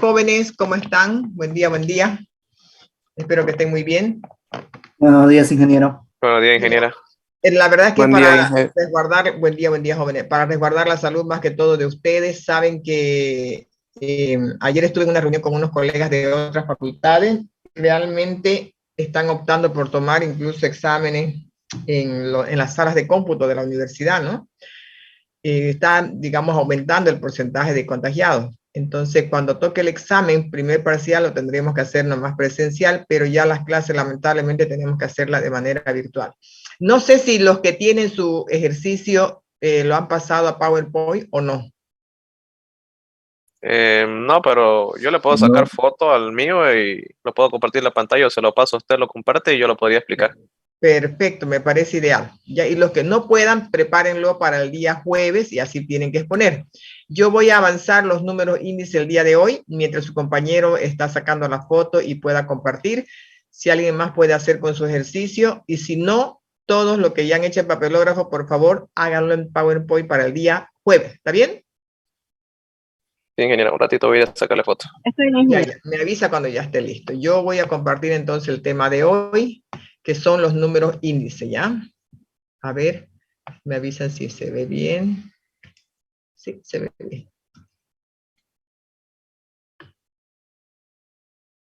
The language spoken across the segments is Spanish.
jóvenes, ¿cómo están? Buen día, buen día. Espero que estén muy bien. Buenos días, ingeniero. Buenos días, ingeniera. La verdad es que Buen día, para ingeniero. resguardar, buen día, jóvenes, para resguardar la salud más que todo de ustedes, saben que ayer estuve en una reunión con unos colegas de otras facultades, realmente están optando por tomar incluso exámenes en las salas de cómputo de la universidad, ¿no? Está, digamos, aumentando el porcentaje de contagiados. Entonces, cuando toque el examen, primer parcial, lo tendremos que hacer nomás presencial, pero ya las clases lamentablemente tenemos que hacerlas de manera virtual. No sé si los que tienen su ejercicio lo han pasado a PowerPoint o no. No, pero yo le puedo sacar foto al mío y lo puedo compartir la pantalla o se lo paso a usted, lo comparte y yo lo podría explicar. Perfecto, me parece ideal. Ya, y los que no puedan, prepárenlo para el día jueves y así tienen que exponer. Yo voy a avanzar los números índice el día de hoy, mientras su compañero está sacando la foto y pueda compartir. Si alguien más puede hacer con su ejercicio, y si no, todos los que ya han hecho el papelógrafo, por favor, háganlo en PowerPoint para el día jueves. ¿Está bien? Sí, ingeniera, un ratito voy a sacarle foto. Ya, me avisa cuando ya esté listo. Yo voy a compartir entonces el tema de hoy, que son los números índice, ¿ya? A ver, me avisan si se ve bien. Sí, se ve bien.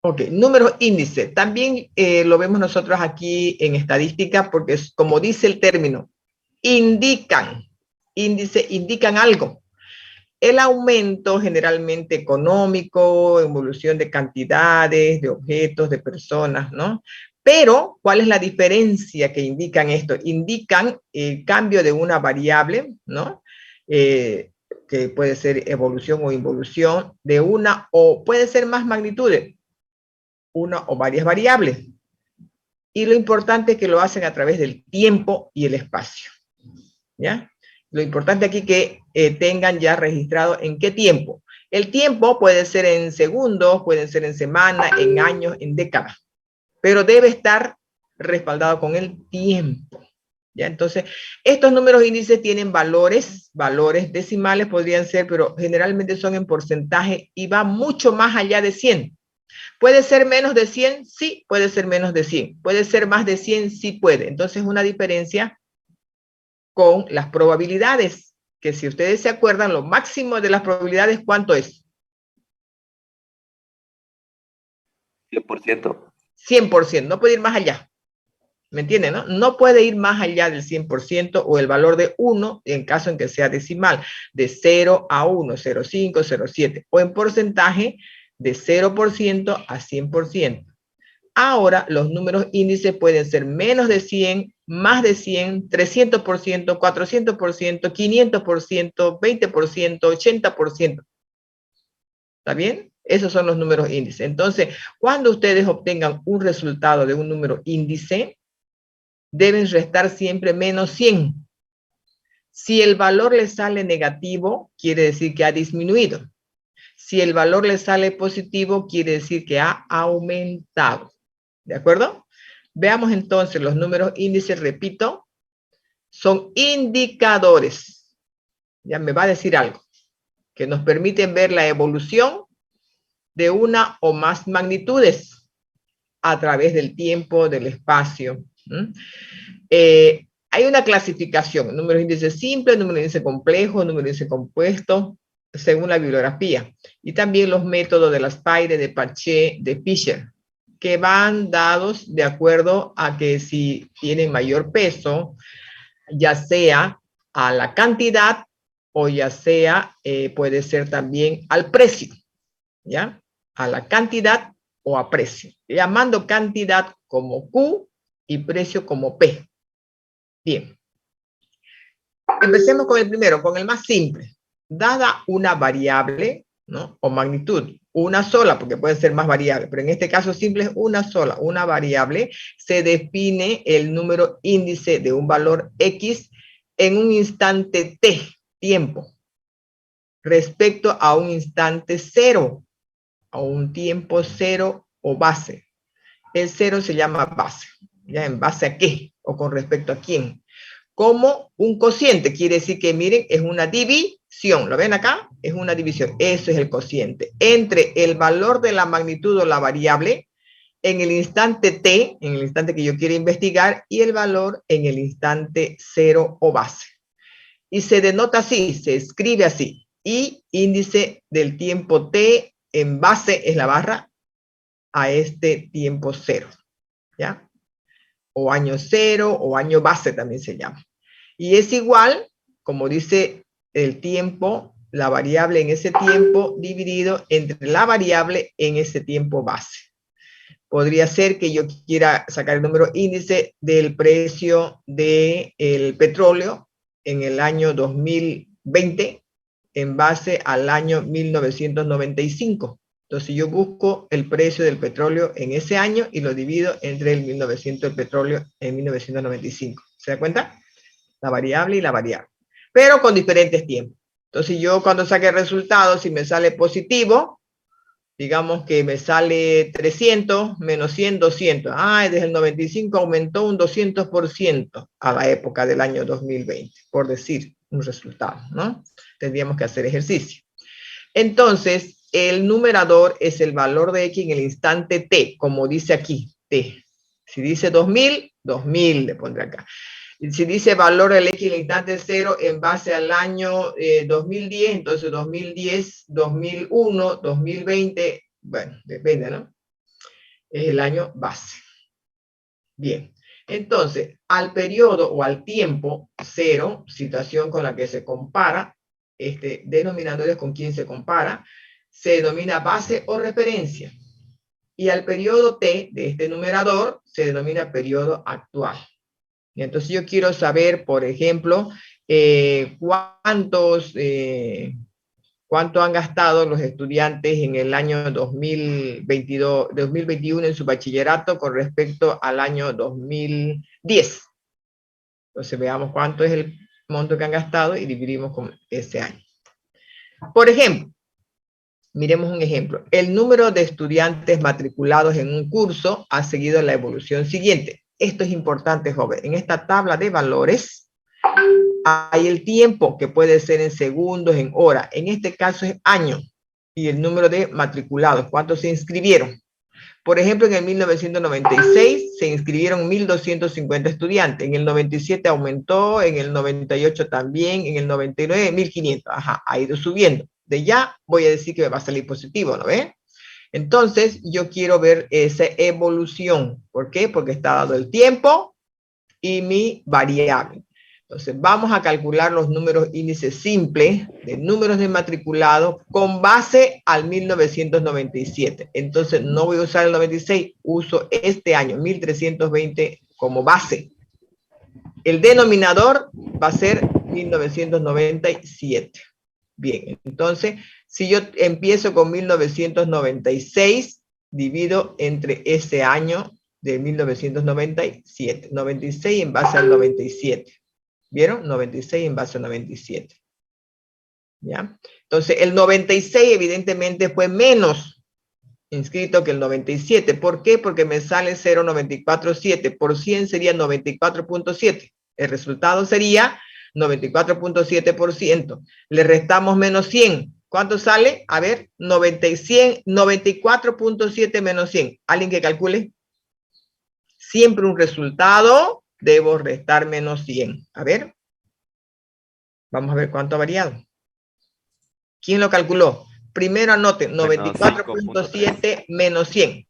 Ok, números índice. También lo vemos nosotros aquí en estadística porque es como dice el término, indican, índice, indican algo. El aumento generalmente económico, evolución de cantidades, de objetos, de personas, ¿no? Pero, ¿cuál es la diferencia que indican esto? Indican el cambio de una variable, ¿no? Que puede ser evolución o involución de una, o puede ser más magnitudes, una o varias variables. Y lo importante es que lo hacen a través del tiempo y el espacio, ¿ya? Lo importante aquí es que tengan ya registrado en qué tiempo. El tiempo puede ser en segundos, puede ser en semanas, en años, en décadas, pero debe estar respaldado con el tiempo. ¿Ya? Entonces, estos números índices tienen valores decimales podrían ser, pero generalmente son en porcentaje y va mucho más allá de 100. ¿Puede ser menos de 100? Sí, puede ser menos de 100. ¿Puede ser más de 100? Sí puede. Entonces, una diferencia con las probabilidades, que si ustedes se acuerdan, lo máximo de las probabilidades, ¿cuánto es? 100%. 100%, no puede ir más allá. ¿Me entienden? No? No puede ir más allá del 100% o el valor de 1 en caso en que sea decimal, de 0 a 1, 0,5, 0,7, o en porcentaje de 0% a 100%. Ahora, los números índices pueden ser menos de 100, más de 100, 300%, 400%, 500%, 20%, 80%. ¿Está bien? Esos son los números índices. Entonces, cuando ustedes obtengan un resultado de un número índice, deben restar siempre menos 100. Si el valor les sale negativo, quiere decir que ha disminuido. Si el valor les sale positivo, quiere decir que ha aumentado. ¿De acuerdo? Veamos entonces los números índices, repito, son indicadores. Ya me va a decir algo, que nos permiten ver la evolución de una o más magnitudes a través del tiempo, del espacio. Hay una clasificación, números índices simples, números índices complejos, números índices compuestos, según la bibliografía. Y también los métodos de Laspire, de Parché, de Fisher, que van dados de acuerdo a que si tienen mayor peso, ya sea a la cantidad o ya sea, puede ser también al precio, ¿ya? A la cantidad o a precio, llamando cantidad como Q y precio como P. Bien. Empecemos con el primero, con el más simple. Dada una variable, ¿no? O magnitud, una sola, porque puede ser más variables, pero en este caso simple es una sola, una variable, se define el número índice de un valor X en un instante T, tiempo, respecto a un instante cero, a un tiempo cero o base. El cero se llama base. ¿Ya? ¿En base a qué? ¿O con respecto a quién? Como un cociente, quiere decir que, miren, es una división. ¿Lo ven acá? es una división, eso es el cociente, entre el valor de la magnitud o la variable en el instante t, en el instante que yo quiero investigar, y el valor en el instante 0 o base. Y se denota así, se escribe así, y índice del tiempo t en base es la barra a este tiempo 0, ¿ya? O año 0 o año base también se llama. Y es igual, como dice el tiempo, la variable en ese tiempo dividido entre la variable en ese tiempo base. Podría ser que yo quiera sacar el número índice del precio del petróleo en el año 2020 en base al año 1995. Entonces yo busco el precio del petróleo en ese año y lo divido entre el 1900 el petróleo en 1995. ¿Se da cuenta? La variable y la variable. Pero con diferentes tiempos. Entonces yo cuando saque el resultado, si me sale positivo, digamos que me sale 300 menos 100, 200. Desde el 95 aumentó un 200% a la época del año 2020, por decir un resultado, ¿no? Tendríamos que hacer ejercicio. Entonces, el numerador es el valor de X en el instante T, como dice aquí, T. Si dice 2000, 2000 le pondré acá. Y si dice valor del X en el instante 0 en base al año 2010, entonces 2010, 2001, 2020, bueno, depende, ¿no? Es el año base. Bien, entonces, al periodo o al tiempo 0, situación con la que se compara, este denominador es con quien se compara, se denomina base o referencia. Y al periodo T de este numerador se denomina periodo actual. Y entonces yo quiero saber, por ejemplo, cuánto han gastado los estudiantes en el año 2021 en su bachillerato con respecto al año 2010. Entonces veamos cuánto es el monto que han gastado y dividimos con ese año. Por ejemplo, miremos un ejemplo. El número de estudiantes matriculados en un curso ha seguido la evolución siguiente. Esto es importante, joven. En esta tabla de valores hay el tiempo, que puede ser en segundos, en horas. En este caso es año. Y el número de matriculados, cuántos se inscribieron. Por ejemplo, en el 1996 se inscribieron 1.250 estudiantes. En el 97 aumentó, en el 98 también, en el 99 1.500. Ajá, ha ido subiendo. De ya voy a decir que me va a salir positivo, ¿no ve? Entonces, yo quiero ver esa evolución. ¿Por qué? Porque está dado el tiempo y mi variable. Entonces, vamos a calcular los números índices simples de números de matriculados con base al 1997. Entonces, no voy a usar el 96, uso este año, 1320 como base. El denominador va a ser 1997. Bien, entonces, si yo empiezo con 1996, divido entre ese año de 1997. 96 en base al 97. ¿Vieron? 96 en base al 97. ¿Ya? Entonces, el 96 evidentemente fue menos inscrito que el 97. ¿Por qué? Porque me sale 0,947. Por 100 sería 94.7. El resultado sería 94.7%. Le restamos menos 100. ¿Cuánto sale? A ver, 94.7 menos 100. ¿Alguien que calcule? Siempre un resultado, debo restar menos 100. A ver. Vamos a ver cuánto ha variado. ¿Quién lo calculó? Primero anoten, 94.7 menos 100.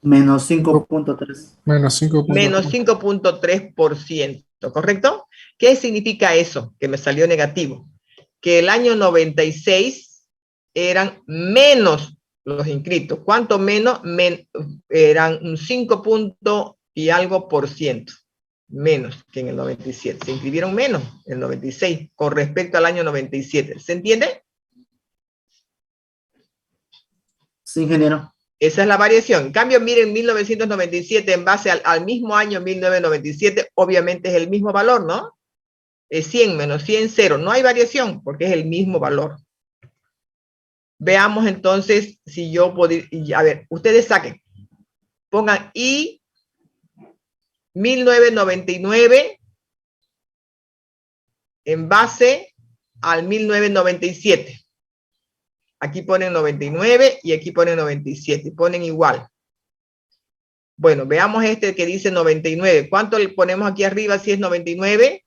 Menos 5.3. Menos 5.3. Menos 5.3%, ¿correcto? ¿Qué significa eso? Que me salió negativo. Que el año 96 eran menos los inscritos. ¿Cuánto menos? Eran un 5 y algo por ciento. Menos que en el 97. Se inscribieron menos en el 96 con respecto al año 97. ¿Se entiende? Sí, ingeniero. Esa es la variación. En cambio, miren, 1997 en base al mismo año 1997, obviamente es el mismo valor, ¿no? Es 100 menos 100, 0. No hay variación porque es el mismo valor. Veamos entonces si yo puedo... A ver, ustedes saquen. Pongan I 1999 en base al 1997. Aquí ponen 99 y aquí ponen 97. Ponen igual. Bueno, veamos este que dice 99. ¿Cuánto le ponemos aquí arriba si es 99?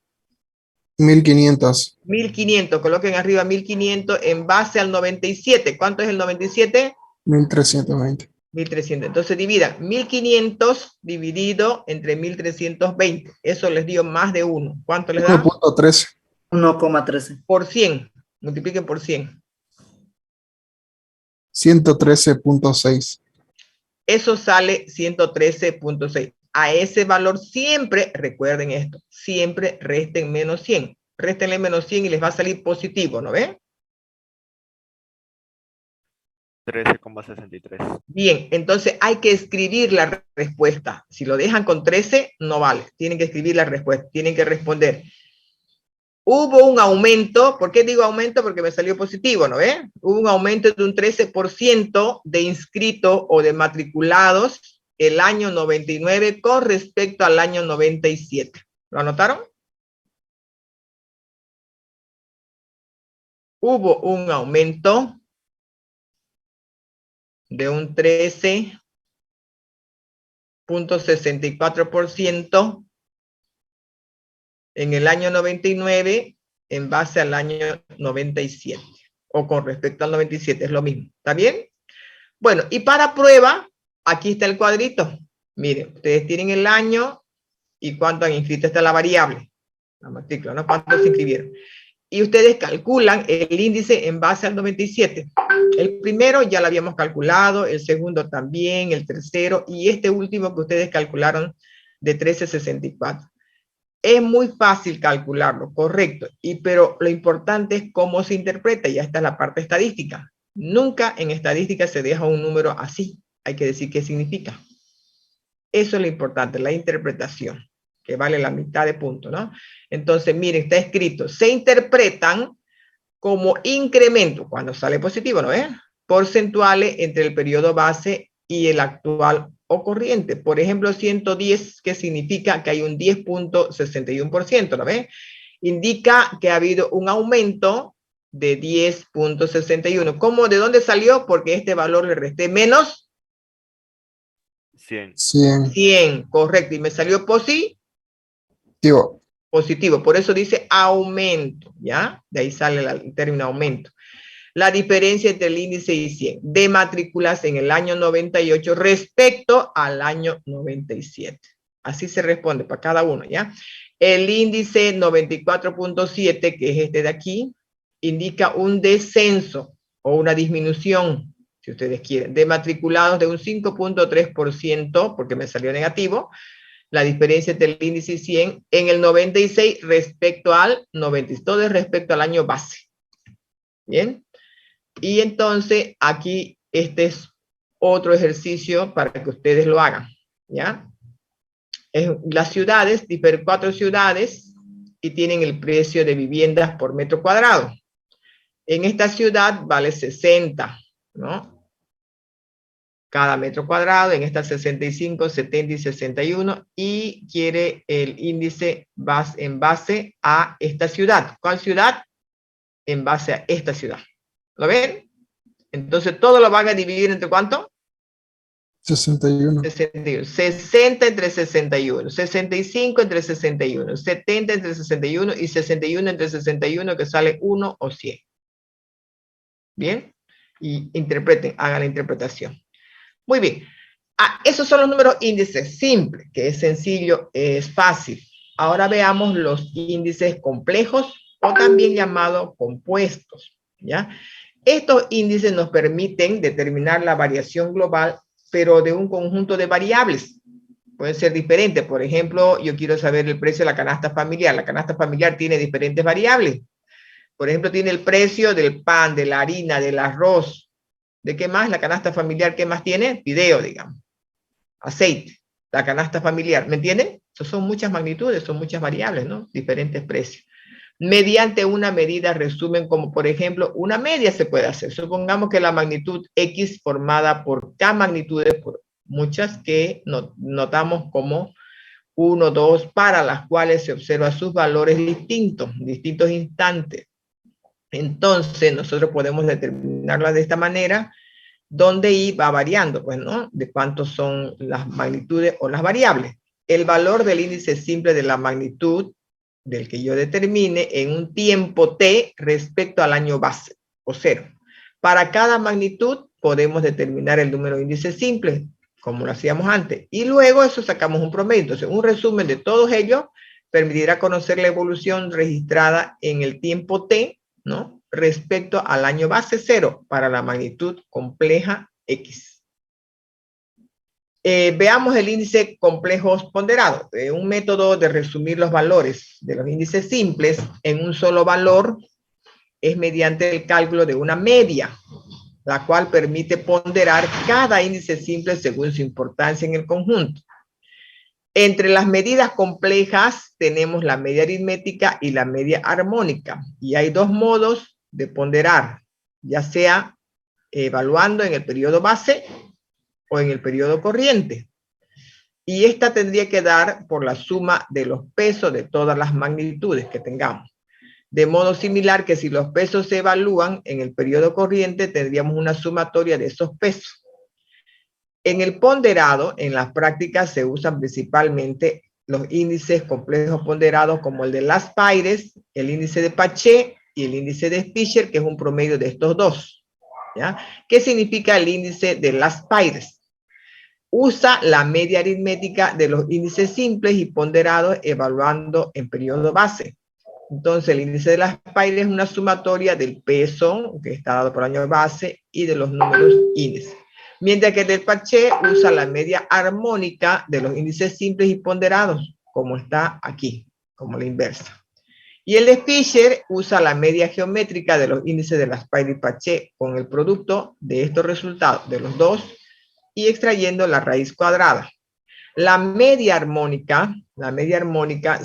1500. 1500. Coloquen arriba 1500 en base al 97. ¿Cuánto es el 97? 1320. 1300. Entonces dividan 1500 dividido entre 1320. Eso les dio más de 1. ¿Cuánto les da? 1.13. 1,13. Por 100. Multipliquen por 100. 113.6. Eso sale 113.6. A ese valor siempre, recuerden esto, siempre resten menos 100. Réstenle menos 100 y les va a salir positivo, ¿no ven? 13,63. Bien, entonces hay que escribir la respuesta. Si lo dejan con 13, no vale. Tienen que escribir la respuesta, tienen que responder. Hubo un aumento, ¿por qué digo aumento? Porque me salió positivo, ¿no ven? Hubo un aumento de un 13% de inscritos o de matriculados el año 99 con respecto al año 97. ¿Lo anotaron? Hubo un aumento de un 13.64% en el año 99 en base al año 97 o con respecto al 97, es lo mismo. ¿Está bien? Bueno, y para prueba, aquí está el cuadrito. Miren, ustedes tienen el año y cuánto han inscrito. Esta es la variable, la matrícula, ¿no? ¿Cuántos se inscribieron? Y ustedes calculan el índice en base al 97. El primero ya lo habíamos calculado, el segundo también, el tercero y este último que ustedes calcularon de 1364. Es muy fácil calcularlo, correcto, pero lo importante es cómo se interpreta, y ya está la parte estadística. Nunca en estadística se deja un número así, hay que decir qué significa. Eso es lo importante, la interpretación, que vale la mitad de punto, ¿no? Entonces, miren, está escrito, se interpretan como incremento, cuando sale positivo, ¿no ves? Porcentuales entre el periodo base y el actual o corriente. Por ejemplo, 110, que significa que hay un 10.61%, ¿no ves? Indica que ha habido un aumento de 10.61. ¿Cómo? ¿De dónde salió? Porque este valor le resté menos 100. 100, correcto. Y me salió Digo, positivo. Por eso dice aumento, ¿ya? De ahí sale el término aumento. La diferencia entre el índice y 100 de matrículas en el año 98 respecto al año 97. Así se responde para cada uno, ¿ya? El índice 94.7, que es este de aquí, indica un descenso o una disminución, si ustedes quieren, de matriculados de un 5.3%, porque me salió negativo, la diferencia entre el índice y 100 en el 96 respecto al 90, todo es respecto al año base. Bien. Y entonces aquí este es otro ejercicio para que ustedes lo hagan, ¿ya? Las ciudades, 4 ciudades y tienen el precio de viviendas por metro cuadrado. En esta ciudad vale 60, ¿no? Cada metro cuadrado, en esta 65, 70 y 61, y quiere el índice en base a esta ciudad. ¿Cuál ciudad? En base a esta ciudad. ¿Lo ven? Entonces todo lo van a dividir entre ¿cuánto? 61. 61. 60 entre 61, 65 entre 61, 70 entre 61 y 61 entre 61 que sale 1 o 100. ¿Bien? Y interpreten, hagan la interpretación. Muy bien. Esos son los números índices simples, que es sencillo, es fácil. Ahora veamos los índices complejos o también llamados compuestos, ¿ya? Estos índices nos permiten determinar la variación global, pero de un conjunto de variables. Pueden ser diferentes. Por ejemplo, yo quiero saber el precio de la canasta familiar. La canasta familiar tiene diferentes variables. Por ejemplo, tiene el precio del pan, de la harina, del arroz. ¿De qué más? La canasta familiar, ¿qué más tiene? Fideo, digamos. Aceite. La canasta familiar, ¿me entienden? Son muchas magnitudes, son muchas variables, ¿no? Diferentes precios. Mediante una medida resumen, como por ejemplo, una media se puede hacer. Supongamos que la magnitud X formada por K magnitudes, por muchas que notamos como 1, 2, para las cuales se observa sus valores distintos instantes. Entonces, nosotros podemos determinarla de esta manera, donde I va variando, pues, ¿no? De cuántos son las magnitudes o las variables. El valor del índice simple de la magnitud del que yo determine en un tiempo t respecto al año base, o 0. Para cada magnitud podemos determinar el número de índice simple, como lo hacíamos antes, y luego eso sacamos un promedio. Entonces, un resumen de todos ellos permitirá conocer la evolución registrada en el tiempo t, ¿no? Respecto al año base 0 para la magnitud compleja X. Veamos el índice complejos ponderados. Un método de resumir los valores de los índices simples en un solo valor es mediante el cálculo de una media, la cual permite ponderar cada índice simple según su importancia en el conjunto. Entre las medidas complejas tenemos la media aritmética y la media armónica. Y hay dos modos de ponderar, ya sea evaluando en el periodo base o en el periodo corriente. Y esta tendría que dar por la suma de los pesos de todas las magnitudes que tengamos. De modo similar que si los pesos se evalúan en el periodo corriente, tendríamos una sumatoria de esos pesos. En el ponderado, en las prácticas se usan principalmente los índices complejos ponderados como el de Laspeyres, el índice de Paché y el índice de Fisher, que es un promedio de estos dos. ¿Ya? ¿Qué significa el índice de Laspeyres? Usa la media aritmética de los índices simples y ponderados evaluando en periodo base. Entonces, el índice de Laspeyres es una sumatoria del peso, que está dado por año base, y de los números índices. Mientras que el del Paché usa la media armónica de los índices simples y ponderados, como está aquí, como la inversa. Y el de Fisher usa la media geométrica de los índices de Laspeyres y Paché con el producto de estos resultados, de los dos, y extrayendo la raíz cuadrada. La media armónica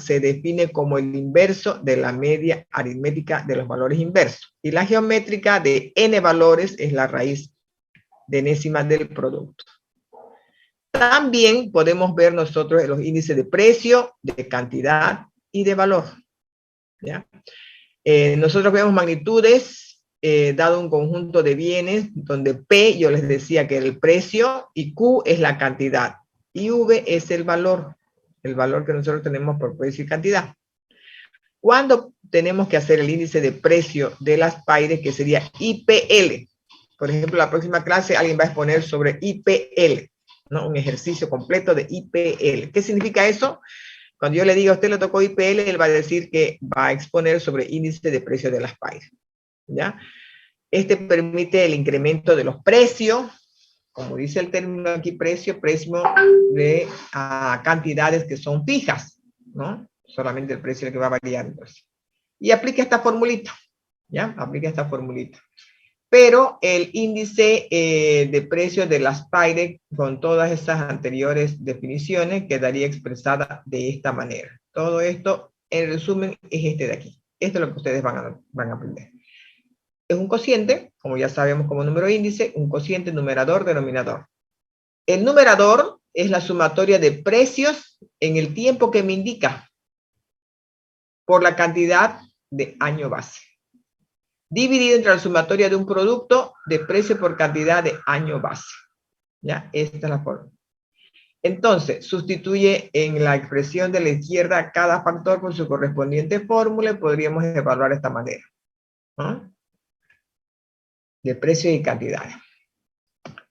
se define como el inverso de la media aritmética de los valores inversos. Y la geométrica de n valores es la raíz de enésima del producto. También podemos ver nosotros los índices de precio, de cantidad y de valor. ¿Ya? Nosotros vemos magnitudes dado un conjunto de bienes donde P, yo les decía que era el precio, y Q es la cantidad, y V es el valor que nosotros tenemos por precio y cantidad. ¿Cuándo tenemos que hacer el índice de precio de Laspeyres, que sería IPL? Por ejemplo, la próxima clase alguien va a exponer sobre IPL, ¿no? Un ejercicio completo de IPL. ¿Qué significa eso? Cuando yo le diga a usted le tocó IPL, él va a decir que va a exponer sobre índice de precio de Laspeyres. ¿Ya? Este permite el incremento de los precios, como dice el término aquí, precio de cantidades que son fijas, ¿no? Solamente el precio es el que va variando. Y aplica esta formulita, ¿ya? Aplica esta formulita. Pero el índice de precios de Laspeyres, con todas esas anteriores definiciones, quedaría expresada de esta manera. Todo esto, en resumen, es este de aquí. Esto es lo que ustedes van a aprender. Es un cociente, como ya sabemos como número índice, un cociente numerador, denominador. El numerador es la sumatoria de precios en el tiempo que me indica por la cantidad de año base, dividido entre la sumatoria de un producto de precio por cantidad de año base. ¿Ya? Esta es la forma. Entonces, sustituye en la expresión de la izquierda cada factor con su correspondiente fórmula y podríamos evaluar de esta manera, ¿no? De precio y cantidad.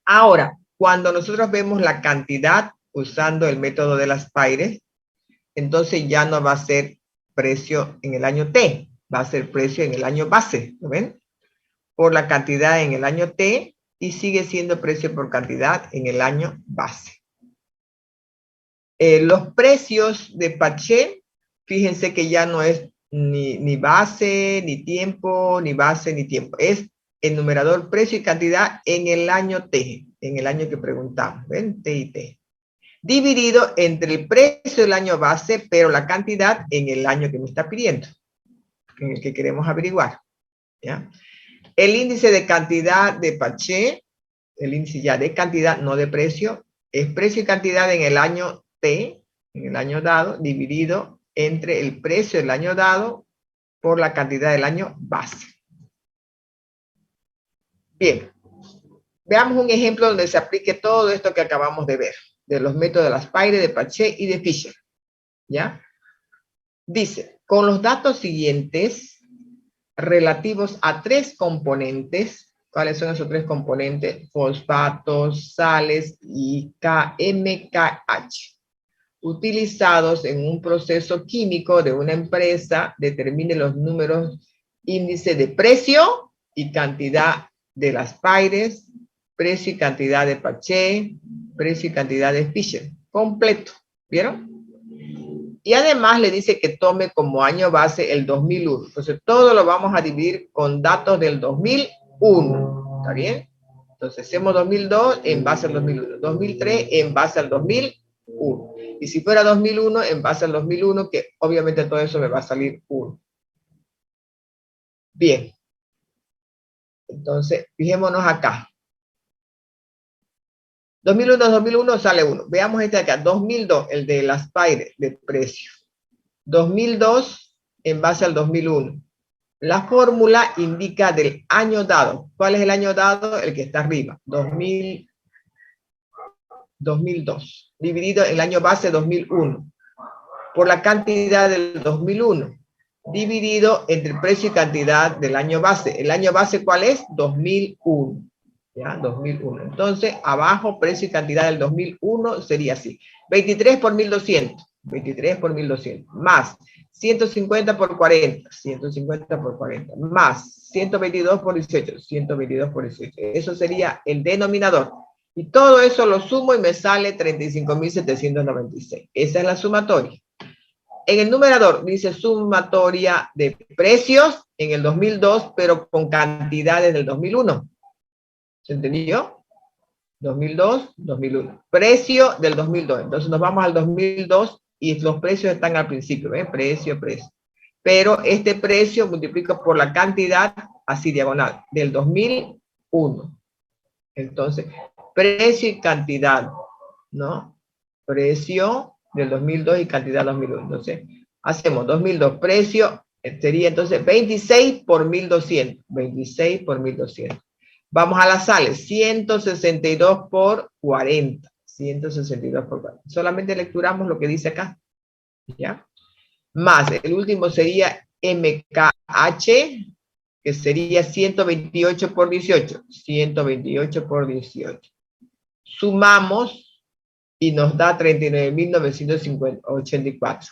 Ahora, cuando nosotros vemos la cantidad usando el método de Laspeyres, entonces ya no va a ser precio en el año T, va a ser precio en el año base, ¿lo ven? Por la cantidad en el año T y sigue siendo precio por cantidad en el año base. Los precios de Paché, fíjense que ya no es ni base, ni tiempo, ni base, ni tiempo. Es el numerador precio y cantidad en el año T, en el año que preguntamos, ¿ven? T y T. Dividido entre el precio del año base, pero la cantidad en el año que me está pidiendo, en el que queremos averiguar. ¿Ya? El índice de cantidad de Paché, el índice ya de cantidad, no de precio, es precio y cantidad en el año T, en el año dado, dividido entre el precio del año dado por la cantidad del año base. Bien. Veamos un ejemplo donde se aplique todo esto que acabamos de ver, de los métodos de las Spire, de Paché y de Fisher. ¿Ya? Dice, con los datos siguientes relativos a 3 componentes, ¿cuáles son esos 3 componentes? Fosfatos, sales y KMKH. Utilizados en un proceso químico de una empresa, determine los números índice de precio y cantidad de las Spires, precio y cantidad de Paché, precio y cantidad de Fisher. Completo. ¿Vieron? Y además le dice que tome como año base el 2001. Entonces, todo lo vamos a dividir con datos del 2001. ¿Está bien? Entonces, hacemos 2002 en base al 2001. 2003 en base al 2001. Y si fuera 2001 en base al 2001, que obviamente todo eso me va a salir 1. Bien. Entonces, fijémonos acá. 2001 sale 1. Veamos este de acá. 2002, el de las Spire, de precio. 2002 en base al 2001. La fórmula indica del año dado. ¿Cuál es el año dado? El que está arriba. 2002. Dividido en el año base 2001. Por la cantidad del 2001. Dividido entre el precio y cantidad del año base. ¿El año base cuál es? 2001. ¿Ya? 2001. Entonces, abajo, precio y cantidad del 2001 sería así. 23 por 1200. 23 por 1200. Más 150 por 40. 150 por 40. Más 122 por 18. 122 por 18. Eso sería el denominador. Y todo eso lo sumo y me sale 35.796. Esa es la sumatoria. En el numerador dice sumatoria de precios en el 2002, pero con cantidades del 2001. ¿Se entendió? 2002, 2001. Precio del 2002. Entonces nos vamos al 2002 y los precios están al principio. ¿Ven? Precio, precio. Pero este precio multiplica por la cantidad, así diagonal, del 2001. Entonces, precio y cantidad, ¿no? Precio del 2002 y cantidad 2001. Entonces, hacemos 2002, precio, sería entonces 26 por 1200. 26 por 1200. Vamos a las sales, 162 por 40. 162 por 40. Solamente lecturamos lo que dice acá. ¿Ya? Más, el último sería MKH, que sería 128 por 18. 128 por 18. Sumamos y nos da 39.984.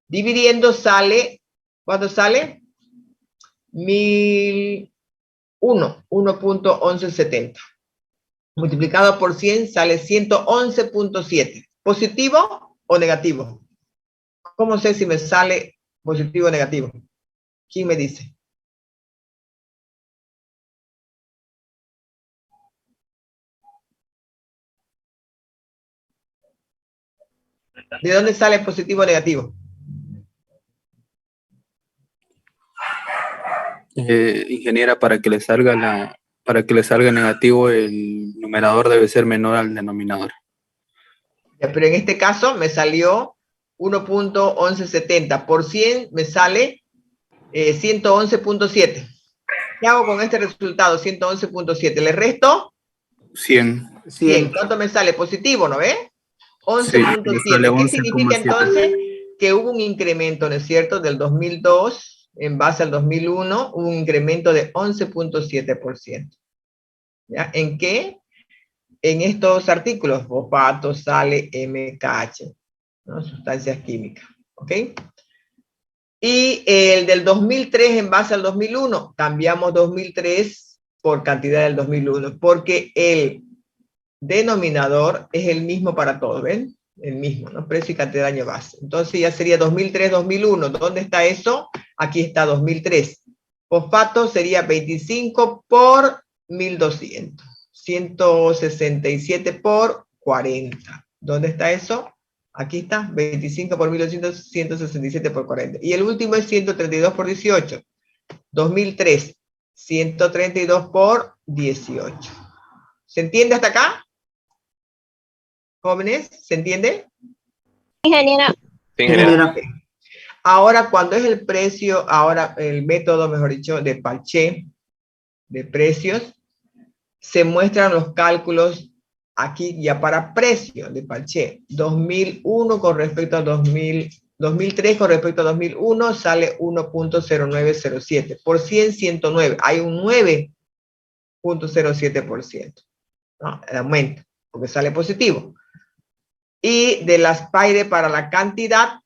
Dividiendo sale, ¿cuánto sale? 1.1170. Multiplicado por 100 sale 111.7. ¿Positivo o negativo? ¿Cómo sé si me sale positivo o negativo? ¿Quién me dice? ¿De dónde sale positivo o negativo? Ingeniera, para que le salga negativo, el numerador debe ser menor al denominador. Pero en este caso me salió 1.1170. Por 100 me sale 111.7. ¿Qué hago con este resultado? 111.7. ¿Le resto? 100. 100. ¿Cuánto me sale? Positivo, ¿no ve? 11.7. Sí, ¿Qué significa entonces? Que hubo un incremento, ¿no es cierto? Del 2002 en base al 2001, un incremento de 11.7%. ¿Ya? ¿En qué? En estos artículos, fosfato, sale, MKH, ¿no? Sustancias químicas. ¿Ok? Y el del 2003 en base al 2001, cambiamos 2003 por cantidad del 2001, porque el denominador es el mismo para todos, ¿ven? El mismo, ¿no? Precio y cantidad de año base. Entonces ya sería 2003-2001. ¿Dónde está eso? Aquí está 2003. Fosfato sería 25 por 1200. 167 por 40. ¿Dónde está eso? Aquí está, 25 por 1200, 167 por 40. Y el último es 132 por 18. 2003, 132 por 18. ¿Se entiende hasta acá? Jóvenes, ¿se entiende? Ingeniera. Ingeniera. Ahora, cuando es el precio, ahora el método, mejor dicho, de Paché, de precios, se muestran los cálculos aquí ya para precio de Paché. 2001 con respecto a 2003 con respecto a 2001 sale 1.0907. Por 100, 109. Hay un 9.07%. ¿No? El aumento, porque sale positivo. Y de las PAIRE para la cantidad,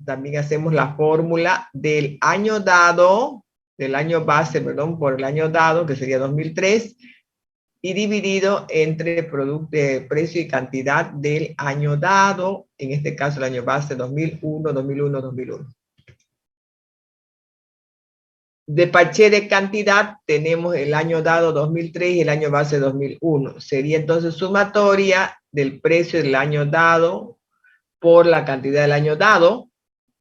también hacemos la fórmula del año dado, del año base, perdón, por el año dado, que sería 2003, y dividido entre precio y cantidad del año dado, en este caso el año base 2001, 2001, 2001. De Paché de cantidad tenemos el año dado 2003 y el año base 2001. Sería entonces sumatoria del precio del año dado por la cantidad del año dado,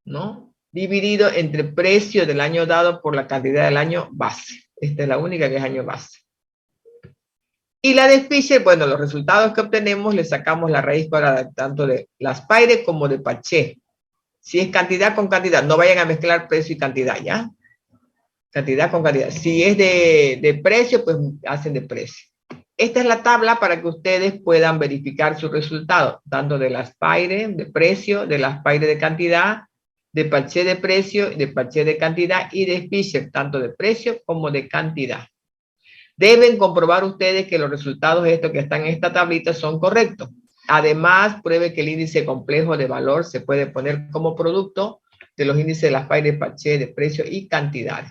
¿no? Dividido entre precio del año dado por la cantidad del año base. Esta es la única que es año base. Y la de Fisher, bueno, los resultados que obtenemos le sacamos la raíz cuadrada tanto de las PAIRE como de Paché. Si es cantidad con cantidad, no vayan a mezclar precio y cantidad, ¿ya? Cantidad con cantidad. Si es de precio, pues hacen de precio. Esta es la tabla para que ustedes puedan verificar su resultado, tanto de las PAIRE de precio, de las PAIRE de cantidad, de Paché de precio, de Paché de cantidad y de Fisher, tanto de precio como de cantidad. Deben comprobar ustedes que los resultados estos que están en esta tablita son correctos. Además, pruebe que el índice complejo de valor se puede poner como producto de los índices de las PAIRE, Paché, de precio y cantidades.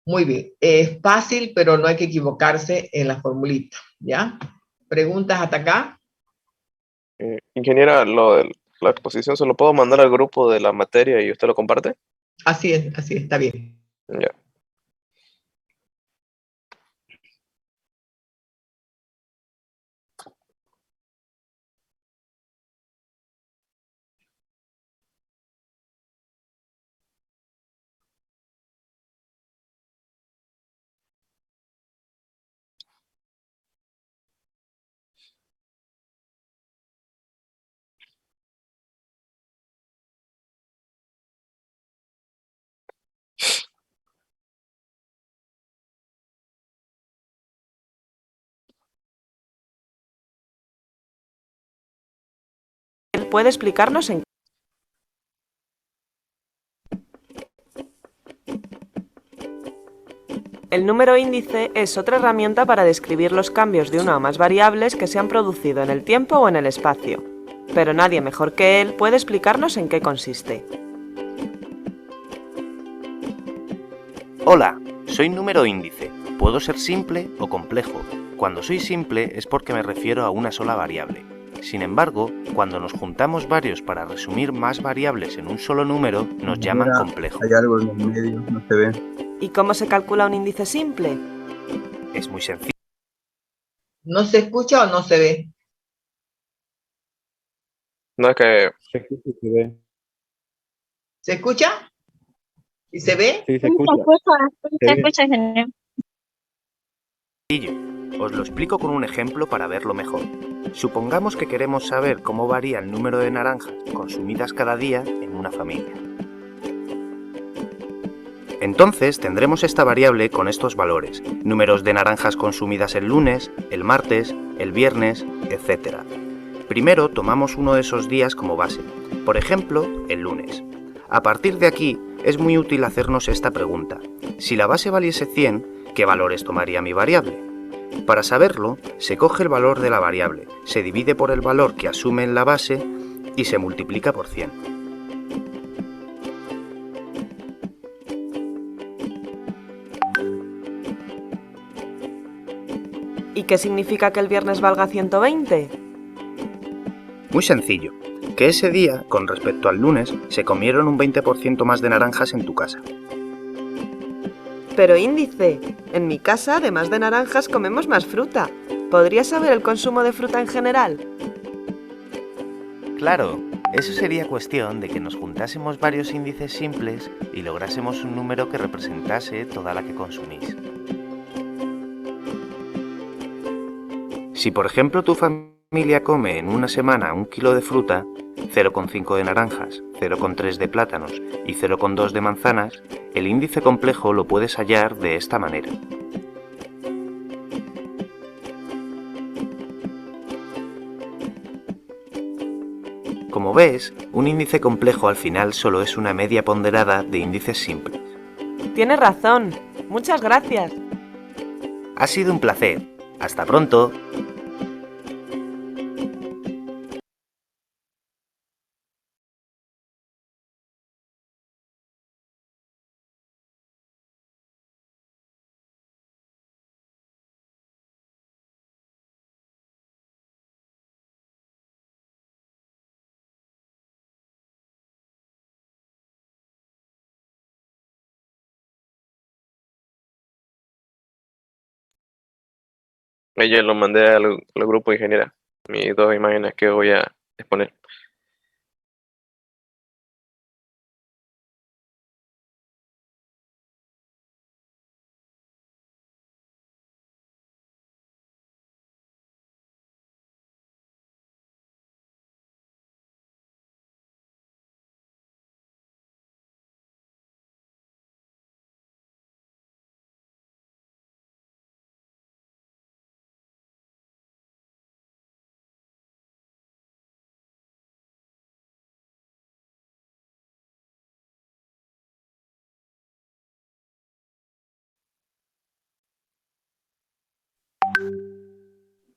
Muy bien, es fácil, pero no hay que equivocarse en la formulita, ¿ya? ¿Preguntas hasta acá? Ingeniera, lo de la exposición se lo puedo mandar al grupo de la materia y usted lo comparte. Así es, está bien. Ya. ¿Puede explicarnos en El número índice es otra herramienta para describir los cambios de una o más variables que se han producido en el tiempo o en el espacio, pero nadie mejor que él puede explicarnos en qué consiste. Hola, soy número índice. Puedo ser simple o complejo. Cuando soy simple es porque me refiero a una sola variable. Sin embargo, cuando nos juntamos varios para resumir más variables en un solo número, nos llaman complejo. Hay algo en el medio, no se ve. ¿Y cómo se calcula un índice simple? Es muy sencillo. ¿No se escucha o no se ve? No es que Se escucha y se ve. ¿Se escucha? ¿Y se ve? Sí, se Se escucha. se escucha, ingeniero. Os lo explico con un ejemplo para verlo mejor. Supongamos que queremos saber cómo varía el número de naranjas consumidas cada día en una familia. Entonces tendremos esta variable con estos valores, números de naranjas consumidas el lunes, el martes, el viernes, etc. Primero tomamos uno de esos días como base, por ejemplo, el lunes. A partir de aquí es muy útil hacernos esta pregunta. Si la base valiese 100, ¿qué valores tomaría mi variable? Para saberlo, se coge el valor de la variable, se divide por el valor que asume en la base y se multiplica por 100. ¿Y qué significa que el viernes valga 120? Muy sencillo, que ese día, con respecto al lunes, se comieron un 20% más de naranjas en tu casa. Pero índice, en mi casa, además de naranjas, comemos más fruta. ¿Podría saber el consumo de fruta en general? Claro, eso sería cuestión de que nos juntásemos varios índices simples y lográsemos un número que representase toda la que consumís. Si por ejemplo tu familia come en una semana 1 kilo de fruta, 0,5 de naranjas, 0,3 de plátanos y 0,2 de manzanas, el índice complejo lo puedes hallar de esta manera. Como ves, un índice complejo al final solo es una media ponderada de índices simples. Tienes razón. Muchas gracias. Ha sido un placer. Hasta pronto. Ella lo mandé al grupo, ingeniera. Mis dos imágenes que voy a exponer.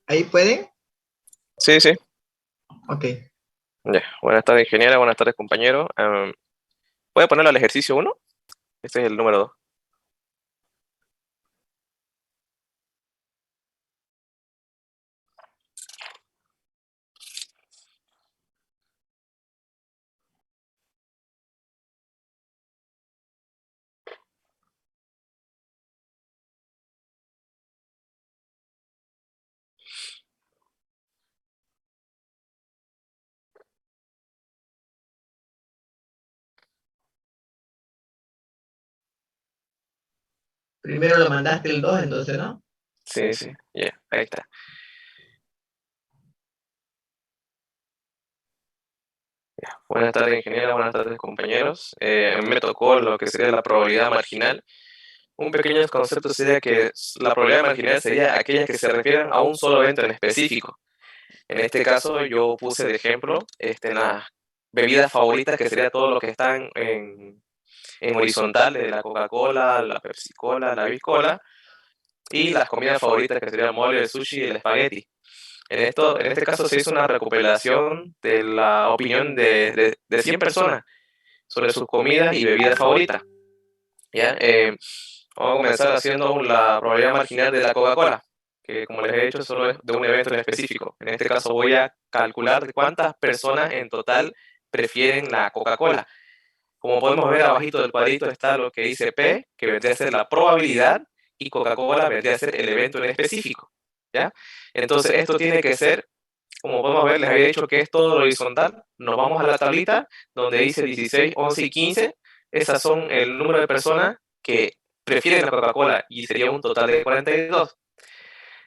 ¿Ahí pueden? Sí, sí. Ok. Ya. Buenas tardes, ingeniera. Buenas tardes, compañero. ¿Puede ponerlo al ejercicio 1? Este es el número 2. Primero lo mandaste el 2, entonces, ¿no? Sí, sí. Ya, ahí está. Ya. Buenas tardes, ingeniera. Buenas tardes, compañeros. A mí me tocó lo que sería la probabilidad marginal. Un pequeño concepto sería que la probabilidad marginal sería aquellas que se refieren a un solo evento en específico. En este caso, yo puse de ejemplo las bebidas favoritas, que sería todo lo que están en horizontal, de la Coca-Cola, la Pepsi-Cola, la Bicola, y las comidas favoritas, que sería el mole, el sushi y el espagueti. En este caso se hizo una recopilación de la opinión de 100 personas sobre sus comidas y bebidas favoritas. ¿Ya? Vamos a comenzar haciendo la probabilidad marginal de la Coca-Cola, que como les he dicho solo es de un evento en específico. En este caso voy a calcular de cuántas personas en total prefieren la Coca-Cola. Como podemos ver abajito del cuadrito está lo que dice P, que vendría a ser la probabilidad, y Coca-Cola vendría a ser el evento en específico. ¿Ya? Entonces esto tiene que ser, como podemos ver, les había dicho que es todo horizontal. Nos vamos a la tablita donde dice 16, 11 y 15. Esas son el número de personas que prefieren la Coca-Cola y sería un total de 42.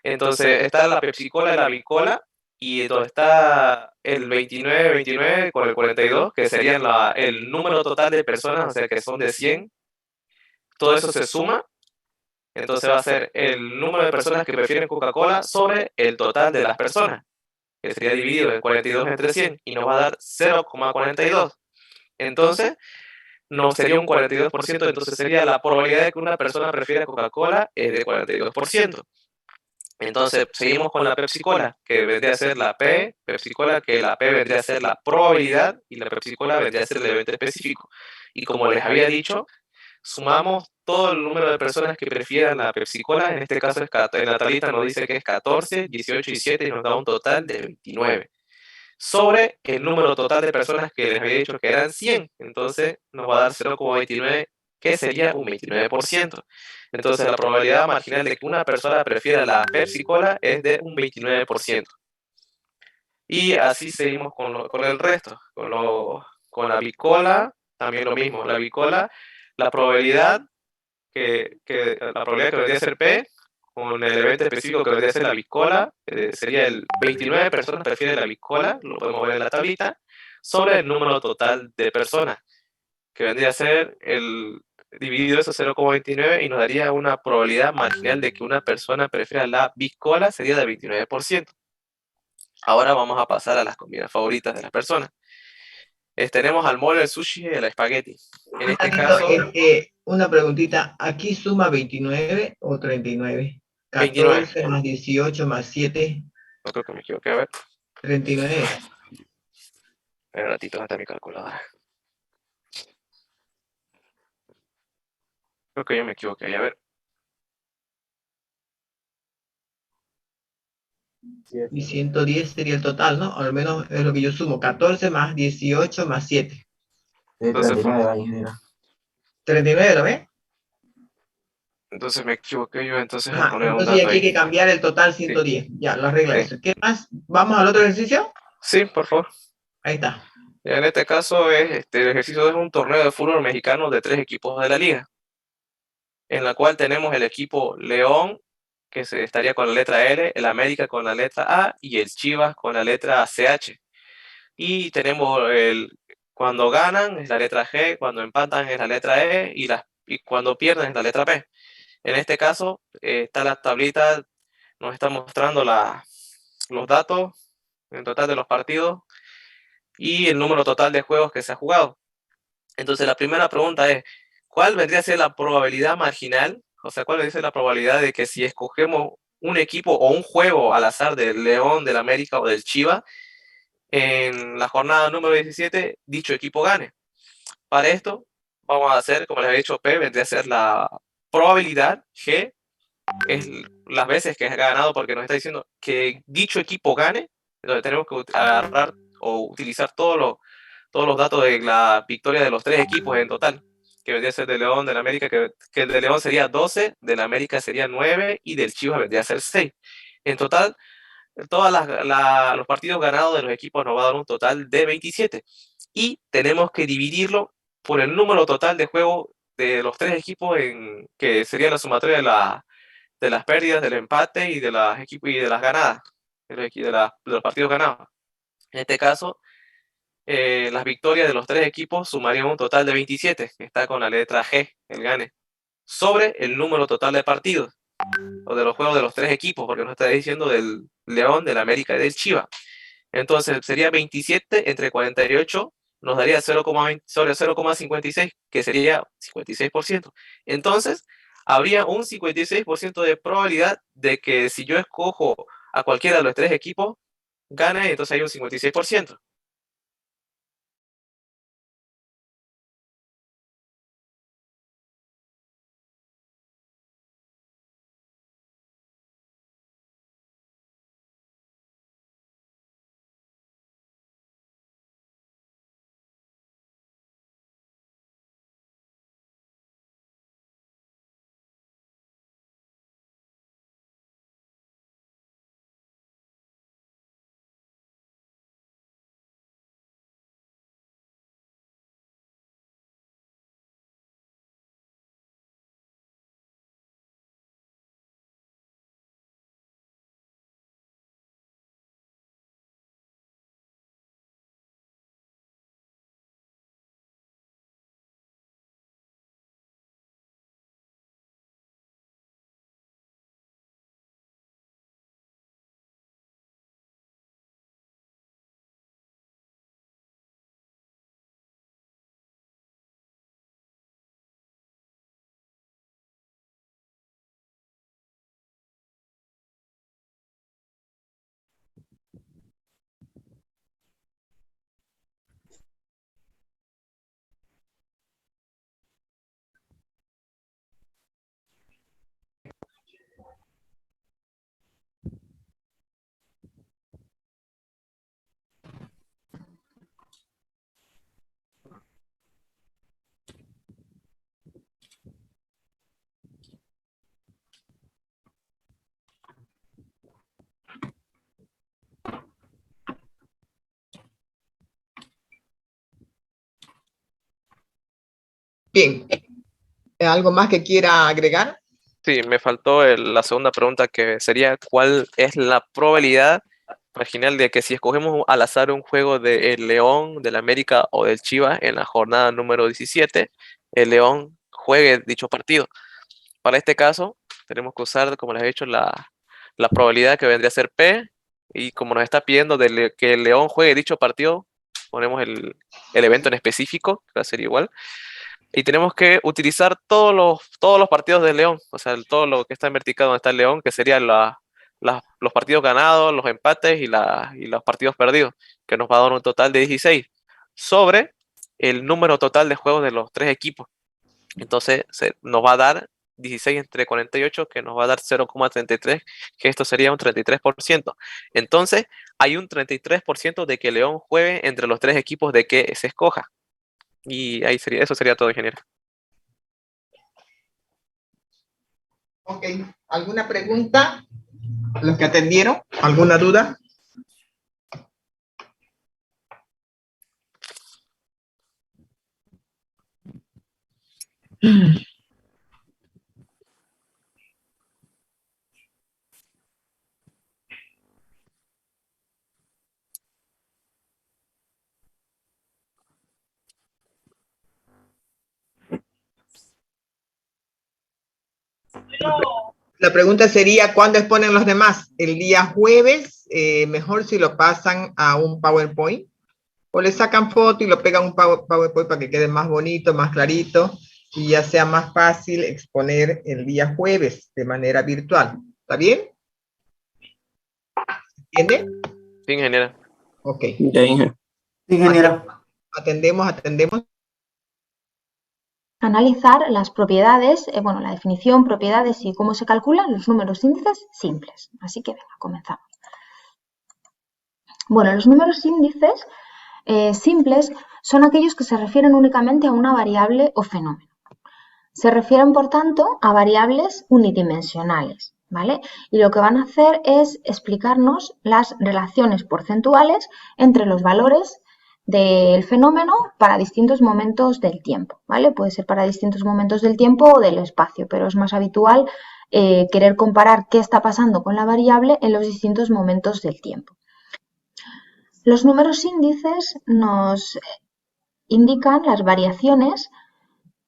Entonces está la Pepsi-Cola y la Bicola, y entonces está el 29 con el 42, que serían el número total de personas, o sea que son de 100. Todo eso se suma, entonces va a ser el número de personas que prefieren Coca-Cola sobre el total de las personas, que sería dividido el 42 entre 100, y nos va a dar 0,42. Entonces, no sería un 42%, entonces sería la probabilidad de que una persona prefiera Coca-Cola es de 42%. Entonces, seguimos con la Pepsi-Cola, que vendría a ser la P, Pepsi-Cola, que la P vendría a ser la probabilidad y la Pepsi-Cola vendría a ser el evento específico. Y como les había dicho, sumamos todo el número de personas que prefieran la Pepsi-Cola, en este caso en la tablita nos dice que es 14, 18 y 7, y nos da un total de 29. Sobre el número total de personas que les había dicho que eran 100, entonces nos va a dar 0,29, que sería un 29%. Entonces la probabilidad marginal de que una persona prefiera la Pepsi-Cola es de un 29%. Y así seguimos con el resto. Con la Bicola, también lo mismo. La Bicola, la probabilidad la probabilidad que vendría a ser P, con el evento específico que vendría a ser la Bicola, sería el 29 personas prefieren la Bicola, lo podemos ver en la tablita, sobre el número total de personas, que vendría a ser dividido eso 0,29, y nos daría una probabilidad marginal de que una persona prefiera la Bicola, sería del 29%. Ahora vamos a pasar a las comidas favoritas de las personas. Tenemos al mole, el sushi y el espagueti. En este caso, Una preguntita. ¿Aquí suma 29 o 39? 29. 14 más 18 más 7, No creo que me equivoqué, a ver. 39 es. Un ratito, hasta mi calculadora. Creo que yo me equivoqué, a ver. Y 110 sería el total, ¿no? Al menos es lo que yo sumo. 14 más 18 más 7. Entonces, 39, ¿lo ves? entonces me equivoqué yo, entonces al Ajá, poner un entonces dato aquí hay ahí. que cambiar el total 110. Ya, lo arregla Sí. eso. ¿Qué más? ¿Vamos al otro ejercicio? Sí, por favor. Ahí está. En este caso, el ejercicio es un torneo de fútbol mexicano de 3 equipos de la liga, en la cual tenemos el equipo León, que se estaría con la letra L, el América con la letra A y el Chivas con la letra CH. Y tenemos cuando ganan es la letra G, cuando empatan es la letra E y cuando pierden es la letra P. En este caso, está la tablita, nos está mostrando los datos en total de los partidos y el número total de juegos que se ha jugado. Entonces, la primera pregunta es, ¿cuál vendría a ser la probabilidad marginal? O sea, ¿cuál vendría a ser la probabilidad de que si escogemos un equipo o un juego al azar del León, del América o del Chivas, en la jornada número 17, dicho equipo gane? Para esto, vamos a hacer, como les he dicho, P vendría a ser la probabilidad, G es las veces que ha ganado, porque nos está diciendo que dicho equipo gane, entonces tenemos que agarrar o utilizar todos los datos de la victoria de los 3 equipos en total, que vendría a ser de León, del América, que el de León sería 12, del América sería 9 y del Chivas vendría a ser 6. En total, todos los partidos ganados de los equipos nos va a dar un total de 27. Y tenemos que dividirlo por el número total de juego de los 3 equipos, que sería la sumatoria de las pérdidas, del empate y de las ganadas, de los partidos ganados. En este caso, las victorias de los 3 equipos sumarían un total de 27, que está con la letra G, el gane, sobre el número total de partidos, o de los juegos de los 3 equipos, porque nos está diciendo del León, del América y del Chivas. Entonces sería 27 entre 48, nos daría 0,56, que sería 56%. Entonces, habría un 56% de probabilidad de que si yo escojo a cualquiera de los 3 equipos, gane, entonces hay un 56%. Bien. ¿Algo más que quiera agregar? Sí, me faltó la segunda pregunta, que sería ¿cuál es la probabilidad marginal de que si escogemos al azar un juego del León, del América o del Chivas en la jornada número 17, el León juegue dicho partido? Para este caso, tenemos que usar, como les he dicho, la probabilidad que vendría a ser P, Y como nos está pidiendo que el León juegue dicho partido, ponemos el evento en específico, que va a ser igual. Y tenemos que utilizar todos los partidos del León, o sea, todo lo que está en vertical donde está el León, que serían los partidos ganados, los empates y los partidos perdidos, que nos va a dar un total de 16, sobre el número total de juegos de los 3 equipos. Entonces nos va a dar 16 entre 48, que nos va a dar 0,33, que esto sería un 33%. Entonces, hay un 33% de que León juegue entre los 3 equipos de que se escoja. Y ahí eso sería todo, ingeniero. Ok, ¿alguna pregunta? ¿Los que atendieron? ¿Alguna duda? La pregunta sería, ¿cuándo exponen los demás? ¿El día jueves? Mejor si lo pasan a un PowerPoint, o le sacan foto y lo pegan a un PowerPoint para que quede más bonito, más clarito, y ya sea más fácil exponer el día jueves de manera virtual. ¿Está bien? ¿Entiende? Sí, ingeniero. Ok. Ya, ingeniero. Sí, ingeniero. Atendemos. Analizar las propiedades, bueno, la definición, propiedades y cómo se calculan los números índices simples. Así que venga, comenzamos. Bueno, los números índices simples son aquellos que se refieren únicamente a una variable o fenómeno. Se refieren, por tanto, a variables unidimensionales, ¿vale? Y lo que van a hacer es explicarnos las relaciones porcentuales entre los valores del fenómeno para distintos momentos del tiempo, ¿vale? Puede ser para distintos momentos del tiempo o del espacio, pero es más habitual querer comparar qué está pasando con la variable en los distintos momentos del tiempo. Los números índices nos indican las variaciones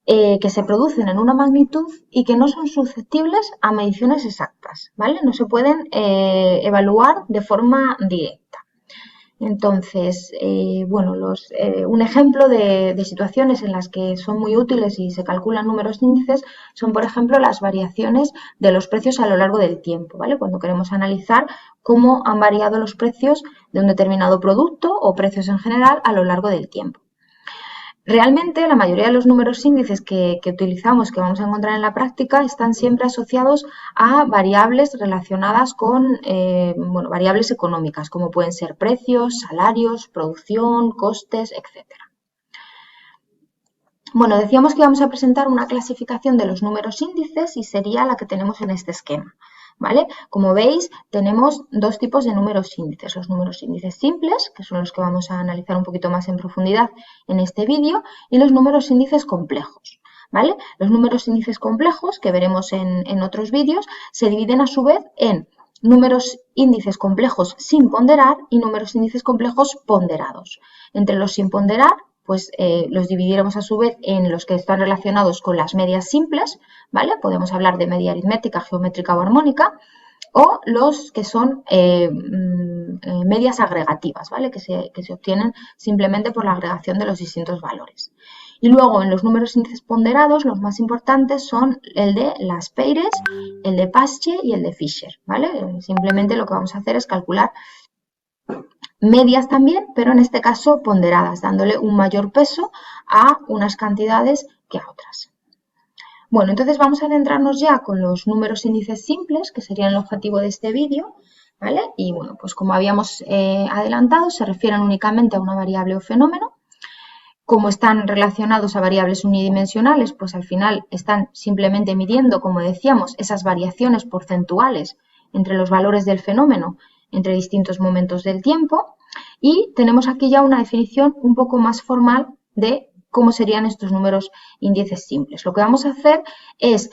que se producen en una magnitud y que no son susceptibles a mediciones exactas, ¿vale? No se pueden evaluar de forma directa. Entonces, bueno, un ejemplo de situaciones en las que son muy útiles y se calculan números índices son, por ejemplo, las variaciones de los precios a lo largo del tiempo, ¿vale? Cuando queremos analizar cómo han variado los precios de un determinado producto o precios en general a lo largo del tiempo. Realmente la mayoría de los números índices que utilizamos, que vamos a encontrar en la práctica, están siempre asociados a variables relacionadas con bueno, variables económicas, como pueden ser precios, salarios, producción, costes, etc. Bueno, decíamos que íbamos a presentar una clasificación de los números índices y sería la que tenemos en este esquema, ¿vale? Como veis, tenemos dos tipos de números índices. Los números índices simples, que son los que vamos a analizar un poquito más en profundidad en este vídeo, y los números índices complejos, ¿vale? Los números índices complejos, que veremos en otros vídeos, se dividen a su vez en números índices complejos sin ponderar y números índices complejos ponderados. Entre los sin ponderar, pues los dividiremos a su vez en los que están relacionados con las medias simples, ¿vale? Podemos hablar de media aritmética, geométrica o armónica, o los que son medias agregativas, ¿vale? Que se obtienen simplemente por la agregación de los distintos valores. Y luego en los números índices ponderados, los más importantes son el de Las Peires, el de Paschen y el de Fisher, ¿vale? Simplemente lo que vamos a hacer es calcular medias también, pero en este caso ponderadas, dándole un mayor peso a unas cantidades que a otras. Bueno, entonces vamos a centrarnos ya con los números índices simples, que serían el objetivo de este vídeo, ¿vale? Y bueno, pues como habíamos adelantado, se refieren únicamente a una variable o fenómeno. Como están relacionados a variables unidimensionales, pues al final están simplemente midiendo, como decíamos, esas variaciones porcentuales entre los valores del fenómeno entre distintos momentos del tiempo, y tenemos aquí ya una definición un poco más formal de cómo serían estos números índices simples. Lo que vamos a hacer es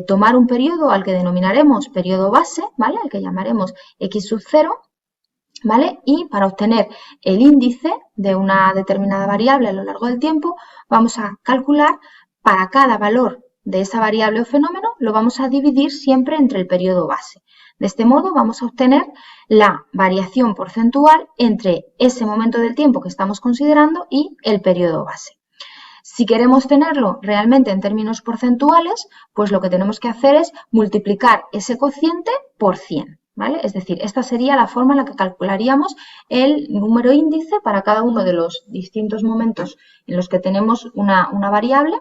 tomar un periodo al que denominaremos periodo base, ¿vale? Al que llamaremos x sub 0, ¿vale? Y para obtener el índice de una determinada variable a lo largo del tiempo, vamos a calcular para cada valor de esa variable o fenómeno, lo vamos a dividir siempre entre el periodo base. De este modo vamos a obtener la variación porcentual entre ese momento del tiempo que estamos considerando y el periodo base. Si queremos tenerlo realmente en términos porcentuales, pues lo que tenemos que hacer es multiplicar ese cociente por 100. ¿Vale? Es decir, esta sería la forma en la que calcularíamos el número índice para cada uno de los distintos momentos en los que tenemos una variable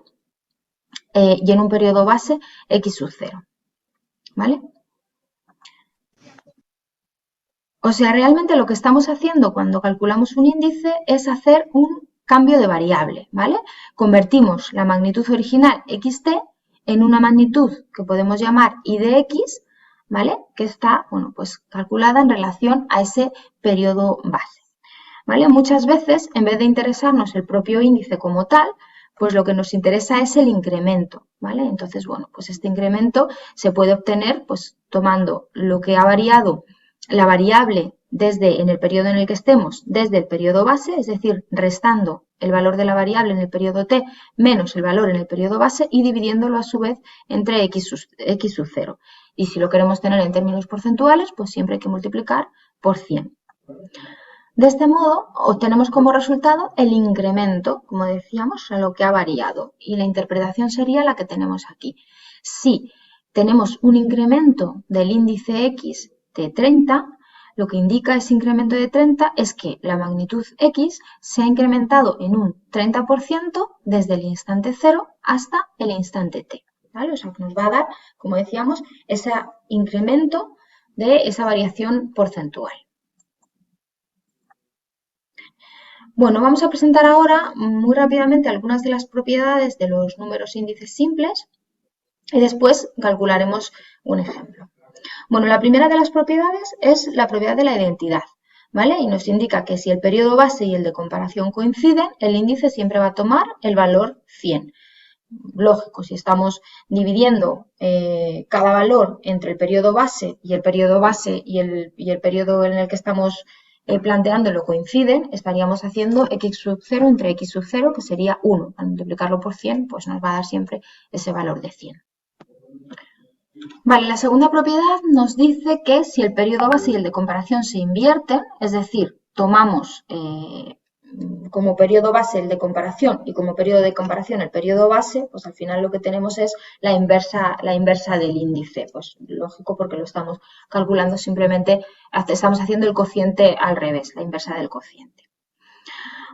y en un periodo base x sub 0. ¿Vale? O sea, realmente lo que estamos haciendo cuando calculamos un índice es hacer un cambio de variable, ¿vale? Convertimos la magnitud original xt en una magnitud que podemos llamar y de x, ¿vale? Que está, bueno, pues calculada en relación a ese periodo base, ¿vale? Muchas veces, en vez de interesarnos el propio índice como tal, pues lo que nos interesa es el incremento, ¿vale? Entonces, bueno, pues este incremento se puede obtener, pues tomando lo que ha variado la variable desde en el periodo en el que estemos, desde el periodo base, es decir, restando el valor de la variable en el periodo t menos el valor en el periodo base y dividiéndolo a su vez entre x sub 0. Y si lo queremos tener en términos porcentuales, pues siempre hay que multiplicar por 100. De este modo, obtenemos como resultado el incremento, como decíamos, a lo que ha variado. Y la interpretación sería la que tenemos aquí. Si tenemos un incremento del índice x de 30, lo que indica ese incremento de 30 es que la magnitud x se ha incrementado en un 30% desde el instante 0 hasta el instante t. ¿Vale? O sea, que nos va a dar, como decíamos, ese incremento de esa variación porcentual. Bueno, vamos a presentar ahora muy rápidamente algunas de las propiedades de los números índices simples y después calcularemos un ejemplo. Bueno, la primera de las propiedades es la propiedad de la identidad, ¿vale? Y nos indica que si el periodo base y el de comparación coinciden, el índice siempre va a tomar el valor 100. Lógico, si estamos dividiendo cada valor entre el periodo base y el periodo en el que estamos planteándolo coinciden, estaríamos haciendo x sub 0 entre x sub 0, que sería 1. Al multiplicarlo por 100, pues nos va a dar siempre ese valor de 100. Vale, la segunda propiedad nos dice que si el periodo base y el de comparación se invierten, es decir, tomamos como periodo base el de comparación y como periodo de comparación el periodo base, pues al final lo que tenemos es la inversa del índice. Pues lógico, porque lo estamos calculando simplemente, estamos haciendo el cociente al revés, la inversa del cociente.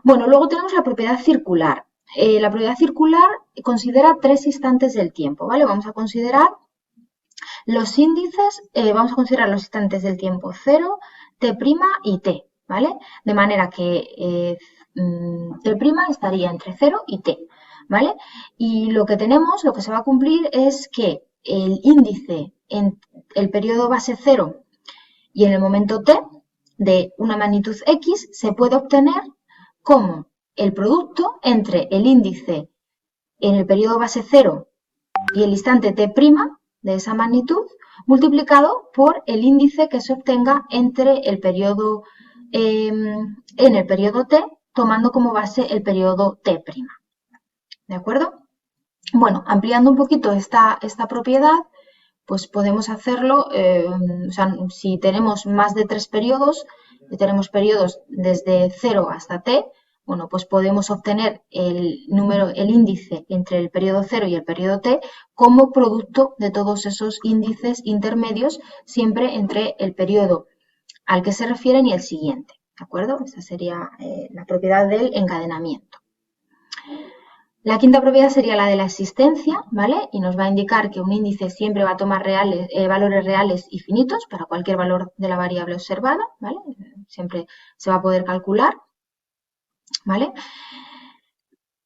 Bueno, luego tenemos la propiedad circular. La propiedad circular considera 3 instantes del tiempo, ¿vale? Vamos a considerar los índices, vamos a considerar los instantes del tiempo 0, t' y t, ¿vale? De manera que t' estaría entre 0 y t, ¿vale? Y lo que tenemos, lo que se va a cumplir es que el índice en el periodo base 0 y en el momento t de una magnitud x se puede obtener como el producto entre el índice en el periodo base 0 y el instante t' de esa magnitud multiplicado por el índice que se obtenga entre el periodo en el periodo t, tomando como base el periodo t'. ¿De acuerdo? Bueno, ampliando un poquito esta propiedad, pues podemos hacerlo, o sea, si tenemos más de 3 periodos, tenemos periodos desde 0 hasta t, bueno, pues podemos obtener el índice entre el periodo 0 y el periodo t como producto de todos esos índices intermedios, siempre entre el periodo al que se refieren y el siguiente, ¿de acuerdo? Esa sería la propiedad del encadenamiento. La quinta propiedad sería la de la existencia, ¿vale? Y nos va a indicar que un índice siempre va a tomar valores reales y finitos para cualquier valor de la variable observada, ¿vale? Siempre se va a poder calcular, ¿vale?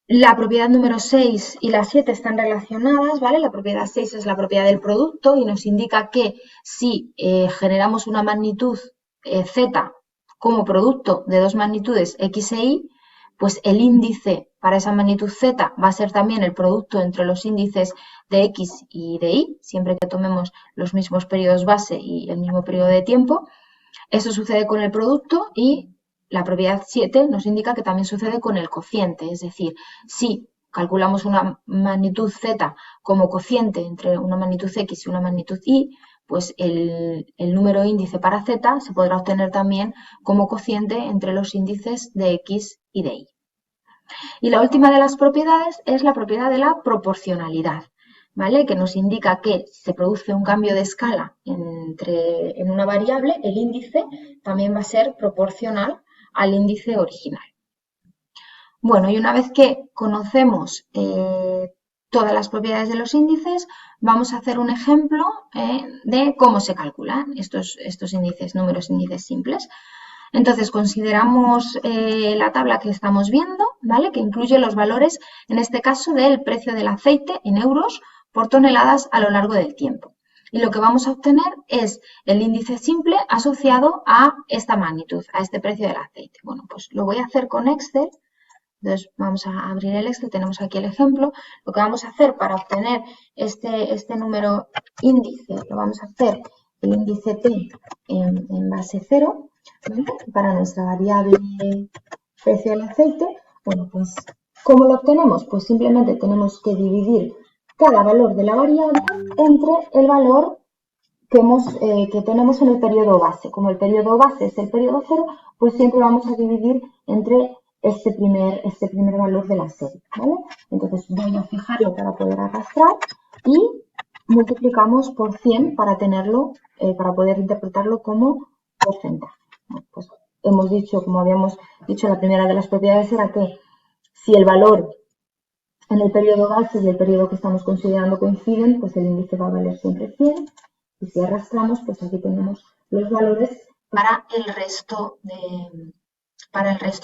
La propiedad número 6 y la 7 están relacionadas, ¿vale? La propiedad 6 es la propiedad del producto y nos indica que si generamos una magnitud z como producto de dos magnitudes x e y, pues el índice para esa magnitud z va a ser también el producto entre los índices de x y de y, siempre que tomemos los mismos periodos base y el mismo periodo de tiempo. Eso sucede con el producto y la propiedad 7 nos indica que también sucede con el cociente, es decir, si calculamos una magnitud z como cociente entre una magnitud x y una magnitud y, pues el número índice para Z se podrá obtener también como cociente entre los índices de X y de Y. Y la última de las propiedades es la propiedad de la proporcionalidad, ¿vale? Que nos indica que si se produce un cambio de escala en una variable, el índice también va a ser proporcional al índice original. Bueno, y una vez que conocemos todas las propiedades de los índices, vamos a hacer un ejemplo de cómo se calculan estos índices, números índices simples. Entonces, consideramos la tabla que estamos viendo, ¿vale? Que incluye los valores, en este caso, del precio del aceite en euros por toneladas a lo largo del tiempo. Y lo que vamos a obtener es el índice simple asociado a esta magnitud, a este precio del aceite. Bueno, pues lo voy a hacer con Excel. Entonces, vamos a abrir el Excel, tenemos aquí el ejemplo. Lo que vamos a hacer para obtener este número índice, lo vamos a hacer el índice T en base 0, ¿vale? Para nuestra variable precio del aceite. Bueno, pues, ¿cómo lo obtenemos? Pues simplemente tenemos que dividir cada valor de la variable entre el valor que tenemos en el periodo base. Como el periodo base es el periodo 0, pues siempre vamos a dividir entre este primer valor de la serie, ¿vale? Entonces voy a fijarlo para poder arrastrar y multiplicamos por 100 para tenerlo, para poder interpretarlo como porcentaje. Bueno, pues hemos dicho, como habíamos dicho, la primera de las propiedades era que si el valor en el periodo base y el periodo que estamos considerando coinciden, pues el índice va a valer siempre 100. Y si arrastramos, pues aquí tenemos los valores para el resto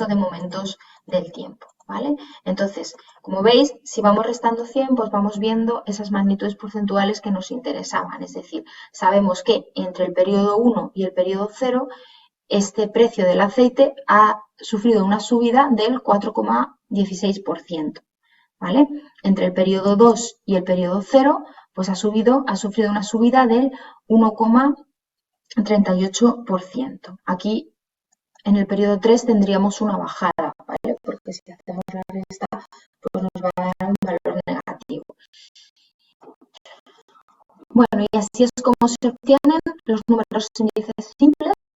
de momentos del tiempo, ¿vale? Entonces, como veis, si vamos restando 100, pues vamos viendo esas magnitudes porcentuales que nos interesaban. Es decir, sabemos que entre el periodo 1 y el periodo 0, este precio del aceite ha sufrido una subida del 4,16%, ¿vale? Entre el periodo 2 y el periodo 0, pues ha sufrido una subida del 1,38%. Aquí, en el periodo 3, tendríamos una bajada, ¿vale? Porque si hacemos la resta, pues nos va a dar un valor negativo. Bueno, y así es como se obtienen los números índices simples